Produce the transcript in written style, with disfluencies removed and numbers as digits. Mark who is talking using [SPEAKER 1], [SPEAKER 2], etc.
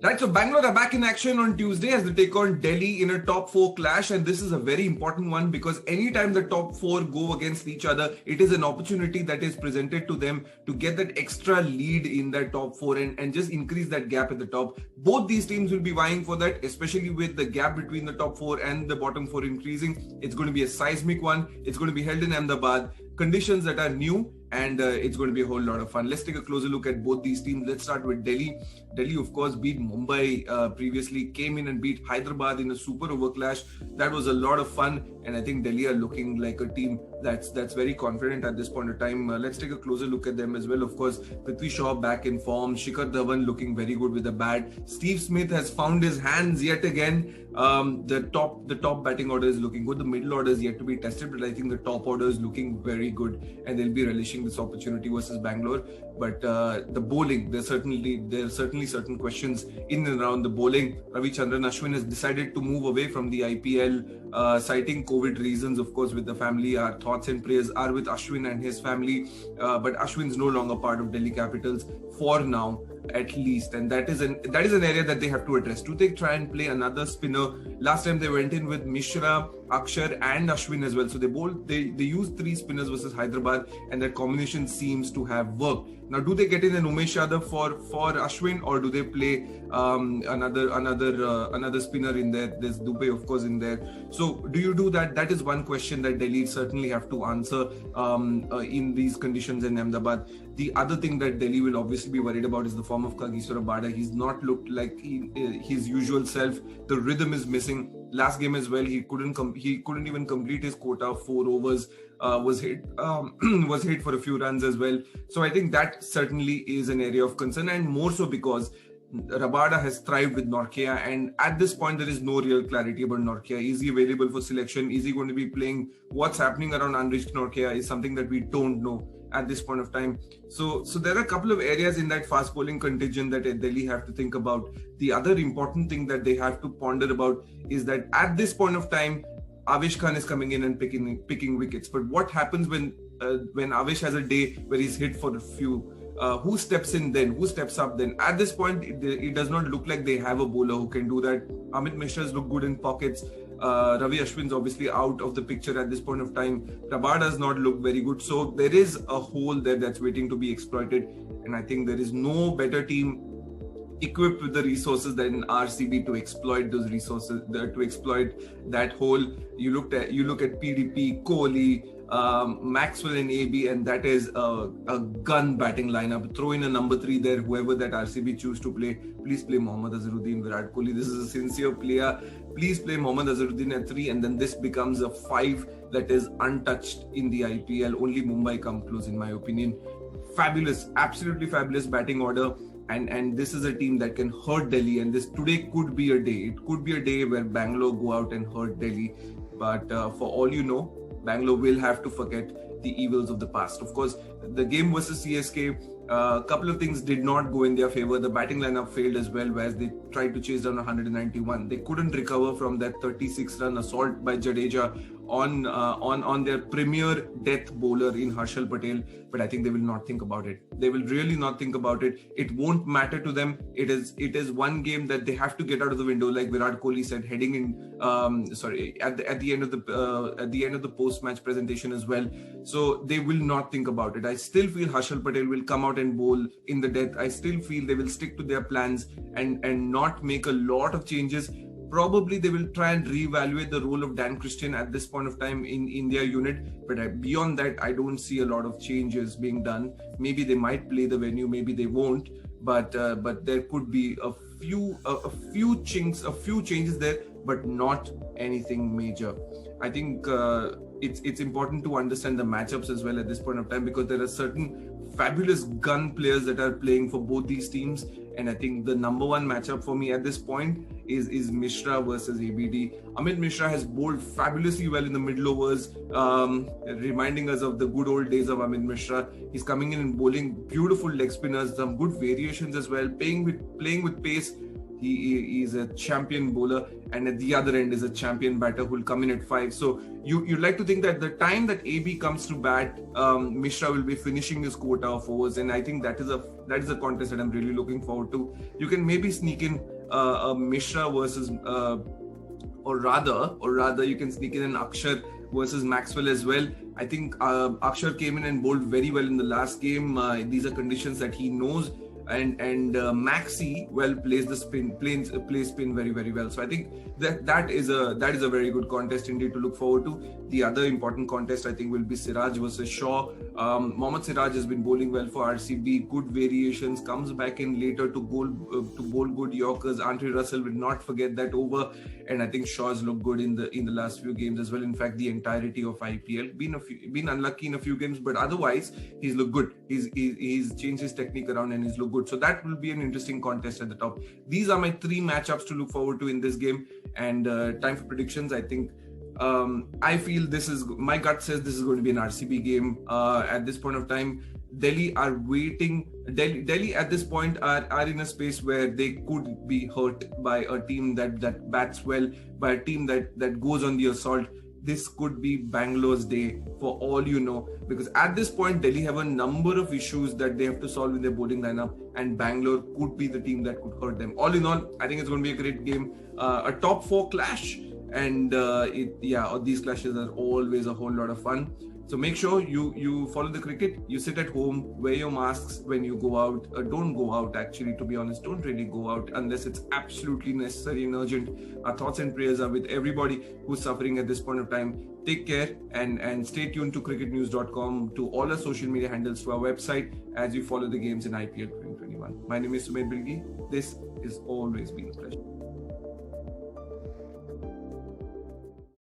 [SPEAKER 1] Right, so Bangalore are back in action on Tuesday as they take on Delhi in a top four clash, and this is a very important one because anytime the top four go against each other, it is an opportunity that is presented to them to get that extra lead in that top four and just increase that gap at the top. Both these teams will be vying for that, especially with the gap between the top four and the bottom four increasing. It's going to be a seismic one. It's going to be held in Ahmedabad. Conditions that are new, and it's going to be a whole lot of fun. Let's take a closer look at both these teams. Let's start with Delhi. Delhi, of course, beat Mumbai previously, came in and beat Hyderabad in a super over clash. That was a lot of fun, and I think Delhi are looking like a team that's very confident at this point of time. Let's take a closer look at them as well. Of course, Prithvi back in form. Shikhar Dhawan looking very good with a bat. Steve Smith has found his hands yet again. The top batting order is looking good. The middle order is yet to be tested, but I think the top order is looking very good, and they'll be relishing this opportunity versus Bangalore. But the bowling, there are certainly certain questions in and around the bowling. Ravichandran Ashwin has decided to move away from the IPL, citing COVID reasons. Of course, with the family, our thoughts and prayers are with Ashwin and his family. But Ashwin's no longer part of Delhi Capitals for now, at least, and that is an area that they have to address. Do they try and play another spinner? Last time they went in with Mishra, Axar and Ashwin as well. So they used three spinners versus Hyderabad, and that combination seems to have worked. Now, do they get in an Umesh Yadav for Ashwin, or do they play another spinner in there? There's Dubey, of course, in there. So do you do that? That is one question that Delhi certainly have to answer in these conditions in Ahmedabad. The other thing that Delhi will obviously be worried about is the form of Kagiso Rabada. He's not looked like his usual self. The rhythm is missing. Last game as well, he couldn't even complete his quota. 4 overs was hit for a few runs as well. So I think that certainly is an area of concern, and more so because Rabada has thrived with Nortje, and at this point there is no real clarity about Nortje. Is he available for selection? Is he going to be playing? What's happening around Anrich Nortje is something that we don't know at this point of time. So there are a couple of areas in that fast bowling contingent that Delhi have to think about. The other important thing that they have to ponder about is that at this point of time, Avesh Khan is coming in and picking wickets. But what happens when Avesh has a day where he's hit for a few? Who steps in then? Who steps up then? At this point, it does not look like they have a bowler who can do that. Amit Mishra's look good in pockets. Ravi Ashwin's obviously out of the picture at this point of time. Rabada does not look very good. So there is a hole there that's waiting to be exploited. And I think there is no better team equipped with the resources than RCB to exploit those resources, to exploit that hole. You look at PDP, Kohli, Maxwell and AB, and that is a gun batting lineup. Throw in a number 3 there, whoever that RCB choose to play. Please play Mohammad Azharuddin, Virat Kohli. This is a sincere player. Please play Mohammad Azharuddin at 3, and then this becomes a 5 that is untouched in the IPL. Only Mumbai come close, in my opinion. Fabulous, absolutely fabulous batting order. And this is a team that can hurt Delhi, and this today could be a day. It could be a day where Bangalore go out and hurt Delhi. But for all you know, Bangalore will have to forget the evils of the past. Of course, the game versus CSK, a couple of things did not go in their favor. The batting lineup failed as well, whereas they tried to chase down 191. They couldn't recover from that 36-run assault by Jadeja on their premier death bowler in Harshal Patel. But I think they will not think about it. They will really not think about it. It won't matter to them. It is one game that they have to get out of the window, like Virat Kohli said, heading in at the end of the post-match presentation as well. So they will not think about it. I still feel Harshal Patel will come out and bowl in the death. I still feel they will stick to their plans and not make a lot of changes. Probably they will try and reevaluate the role of Dan Christian at this point of time in their unit. But beyond that, I don't see a lot of changes being done. Maybe they might play the venue, maybe they won't. But there could be a few changes there, but not anything major. I think it's important to understand the matchups as well at this point of time, because there are certain fabulous gun players that are playing for both these teams. And I think the number one matchup for me at this point is Mishra versus ABD. Amit Mishra has bowled fabulously well in the middle overs, reminding us of the good old days of Amit Mishra. He's coming in and bowling beautiful leg spinners, some good variations as well, playing with pace. He is a champion bowler, and at the other end is a champion batter who will come in at 5. So you'd like to think that the time that AB comes to bat, Mishra will be finishing his quota of overs, and I think that is a contest that I'm really looking forward to. You can maybe sneak in a Mishra versus, or rather you can sneak in an Axar versus Maxwell as well. I think Axar came in and bowled very well in the last game. These are conditions that he knows, and Maxi plays the spin, plays spin very, very well. So I think that is a very good contest indeed to look forward to. The other important contest I think will be Siraj versus Shaw. Mohammad Siraj has been bowling well for RCB, good variations, comes back in later to bowl good Yorkers. Andre Russell will not forget that over, and I think Shaw's looked good in the last few games as well. In fact, the entirety of IPL, been unlucky in a few games, but otherwise he's looked good. He's changed his technique around and he's looked good. So that will be an interesting contest at the top. These are my 3 matchups to look forward to in this game. And time for predictions. I think I feel my gut says this is going to be an RCB game. At this point of time, Delhi are waiting. Delhi at this point are in a space where they could be hurt by a team that bats well, by a team that goes on the assault. This could be Bangalore's day for all you know, because at this point Delhi have a number of issues that they have to solve in their bowling lineup, and Bangalore could be the team that could hurt them. All in all, I think it's going to be a great game, a top 4 clash, and these clashes are always a whole lot of fun. So make sure you follow the cricket, you sit at home, wear your masks when you go out. Don't go out, actually, to be honest. Don't really go out unless it's absolutely necessary and urgent. Our thoughts and prayers are with everybody who's suffering at this point of time. Take care and stay tuned to cricketnews.com, to all our social media handles, to our website, as you follow the games in IPL 2021. My name is Sumedhh. This has always been a pleasure.